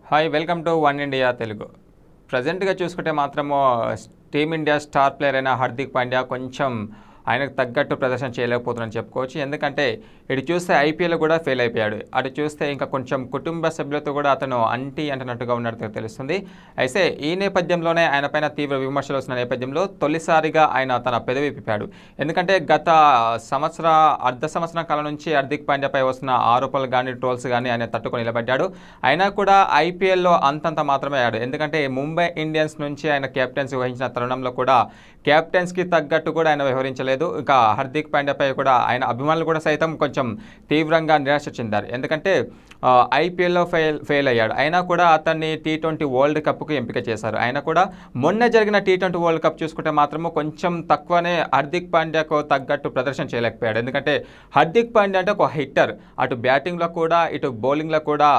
Hi welcome to one India Telugu. ప్రజెంట్గా చూసుకుంటే మాత్రము టీమిండియా స్టార్ ప్లేయర్ అయిన హార్దిక్ పాండ్యా కొంచెం ఆయనకు తగ్గట్టు ప్రదర్శన చేయలేకపోతున్నారని చెప్పుకోవచ్చు. ఎందుకంటే ఇటు చూస్తే ఐపీఎల్ కూడా ఫెయిల్ అయిపోయాడు, అటు చూస్తే ఇంకా కొంచెం కుటుంబ సభ్యులతో కూడా అతను అంటున్నట్టుగా ఉన్నట్టు తెలుస్తుంది. అయితే ఈ నేపథ్యంలోనే ఆయన పైన తీవ్ర విమర్శలు వస్తున్న నేపథ్యంలో తొలిసారిగా ఆయన తన పెదవి విప్పాడు. ఎందుకంటే గత అర్ధ సంవత్సరం కాలం నుంచి హార్దిక్ పాండ్యాపై వస్తున్న ఆరోపణలు కానీ ట్రోల్స్ కానీ ఆయన తట్టుకొని నిలబడ్డాడు. అయినా కూడా ఐపీఎల్లో అంతంత మాత్రమే ఆడాడు. ఎందుకంటే ముంబై ఇండియన్స్ నుంచి ఆయన కెప్టెన్సీ వహించిన తరుణంలో కూడా కెప్టెన్స్కి తగ్గట్టు కూడా ఆయన వ్యవహరించలేదు. ఇంకా హార్దిక్ పాండ్యాపై కూడా ఆయన అభిమానులు కూడా సైతం కొంచెం తీవ్రంగా నిరాశ చెందారు. ఎందుకంటే ఐపీఎల్లో ఫెయిల్ అయ్యాడు. అయినా కూడా అతన్ని T20 వరల్డ్ కప్కు ఎంపిక చేశారు. అయినా కూడా మొన్న జరిగిన T20 వరల్డ్ కప్ చూసుకుంటే మాత్రము కొంచెం తక్కువనే హార్దిక్ పాండ్యాకు తగ్గట్టు ప్రదర్శన చేయలేకపోయాడు. ఎందుకంటే హార్దిక్ పాండ్యా అంటే ఒక హిట్టర్, అటు బ్యాటింగ్లో కూడా ఇటు బౌలింగ్లో కూడా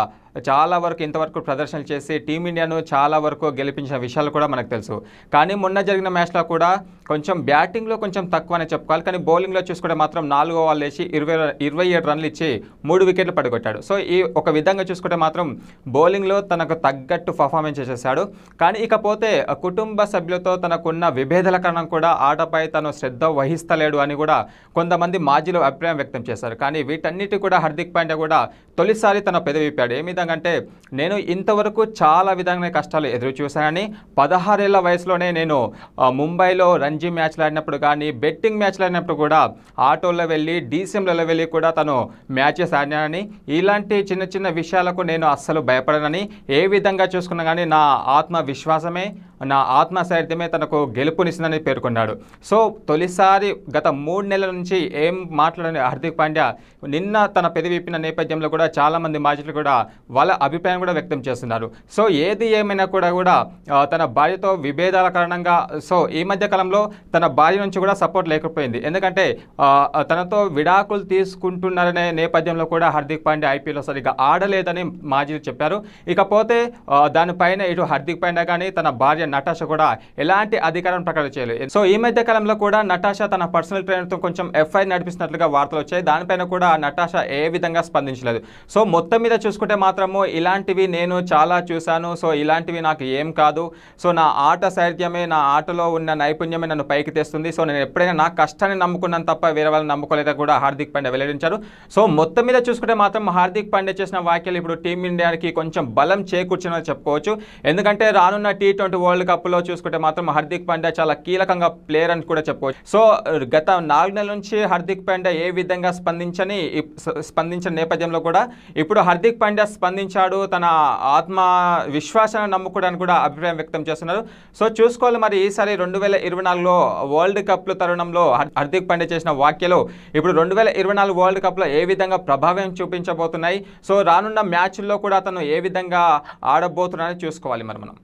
చాలా వరకు ఇంతవరకు ప్రదర్శనలు చేసి టీమిండియాను చాలా వరకు గెలిపించిన విషయాలు కూడా మనకు తెలుసు. కానీ మొన్న జరిగిన మ్యాచ్లో కూడా కొంచెం బ్యాటింగ్లో కొంచెం తక్కువనే చెప్పుకోవాలి. కానీ బౌలింగ్లో చూసుకుంటే మాత్రం 4 ఓవర్లు వేసి 27 రన్లు ఇచ్చి 3 వికెట్లు పడగొట్టాడు. సో ఈ ఒక విధంగా చూసుకుంటే మాత్రం బౌలింగ్లో తనకు తగ్గట్టు పర్ఫార్మెన్స్ చేసేసాడు. కానీ ఇకపోతే కుటుంబ సభ్యులతో తనకున్న విభేదాల కారణం కూడా ఆటపై తను శ్రద్ధ వహిస్తలేడు అని కూడా కొంతమంది మాజీలు అభిప్రాయం వ్యక్తం చేశారు. కానీ వీటన్నిటి కూడా హార్దిక్ పాండ్యా కూడా తొలిసారి తన పెదవి విప్పాడు. ఏ విధంగా అంటే, నేను ఇంతవరకు చాలా విధంగా కష్టాలు ఎదురు చూశానని, 16 ఏళ్ల వయసులోనే నేను ముంబైలో రంజీ మ్యాచ్లు ఆడినప్పుడు కానీ బెట్టింగ్ మ్యాచ్లు ఆడినప్పుడు కూడా ఆటోల్లో వెళ్ళి డీసీఎంలలో వెళ్ళి కూడా తను మ్యాచెస్ ఆడినానని, ఇలాంటి చిన్న చిన్న విషయాలకు నేను అస్సలు భయపడనని, ఏ విధంగా చూసుకున్నా కానీ నా ఆత్మవిశ్వాసమే నా ఆత్మస్థైర్యమే తనకు గెలుపునిస్తుందని పేర్కొన్నాడు. సో తొలిసారి గత 3 నెలల నుంచి ఏం మాట్లాడని హార్దిక్ పాండ్యా నిన్న తన పెదవి విప్పిన నేపథ్యంలో కూడా చాలామంది మాజీలు కూడా వాళ్ళ అభిప్రాయం కూడా వ్యక్తం చేస్తున్నారు. సో ఏది ఏమైనా కూడా తన భార్యతో విభేదాల కారణంగా సో ఈ మధ్య కాలంలో తన భార్య నుంచి కూడా సపోర్ట్ లేకపోయింది. ఎందుకంటే తనతో విడాకులు తీసుకుంటున్నారనే నేపథ్యంలో కూడా హార్దిక్ పాండ్యా ఐపీఎల్లో సరిగ్గా ఆడలేదని మాజీలు చెప్పారు. ఇకపోతే దానిపైన ఇటు హార్దిక్ పాండ్యా కానీ తన భార్య నటాషా కూడా ఎలాంటి అధికారం ప్రకటన చేయలేదు. సో ఈ మధ్య కాలంలో కూడా నటాషా తన పర్సనల్ ట్రైనర్తో కొంచెం ఎఫ్ఐఆర్ నడిపిస్తున్నట్లుగా వార్తలు వచ్చాయి. దానిపైన కూడా నటాషా ఏ విధంగా స్పందించలేదు. సో మొత్తం మీద చూసుకుంటే మాత్రము ఇలాంటివి నేను చాలా చూశాను. సో ఇలాంటివి నాకు ఏం కాదు. సో నా ఆట సాహిత్యమే, నా ఆటలో ఉన్న నైపుణ్యమే నన్ను పైకి తెస్తుంది. సో నేను ఎప్పుడైనా నా కష్టాన్ని నమ్ముకున్నాను తప్ప వేరే వాళ్ళని నమ్ముకోలేదని కూడా హార్దిక్ పాండ్యా వెల్లడించారు. సో మొత్తం మీద చూసుకుంటే మాత్రం హార్దిక్ పాండ్యా చేసిన వ్యాఖ్యలు ఇప్పుడు టీమిండియాకి కొంచెం బలం చేకూర్చునని చెప్పుకోవచ్చు. ఎందుకంటే రానున్న T20 వరల్డ్ కప్లో చూసుకుంటే మాత్రం హార్దిక్ పాండ్యా చాలా కీలకంగా ప్లేయర్ అని కూడా చెప్పుకోవచ్చు. సో గత 4 నెలల నుంచి హార్దిక్ పాండ్యా ఏ విధంగా స్పందించిన నేపథ్యంలో కూడా ఇప్పుడు హార్దిక్ పాండ్యా స్పందించాడు. తన ఆత్మ విశ్వాసాన్ని నమ్ముకోవడానికి కూడా అభిప్రాయం వ్యక్తం చేస్తున్నారు. సో చూసుకోవాలి మరి ఈసారి 2024లో వరల్డ్ కప్ తరుణంలో హార్దిక్ పాండ్యా చేసిన వ్యాఖ్యలు ఇప్పుడు 2024 వరల్డ్ కప్లో ఏ విధంగా ప్రభావం చూపించబోతున్నాయి. సో రానున్న మ్యాచ్ల్లో కూడా అతను ఏ విధంగా ఆడబోతున్నారని చూసుకోవాలి మరి మనం.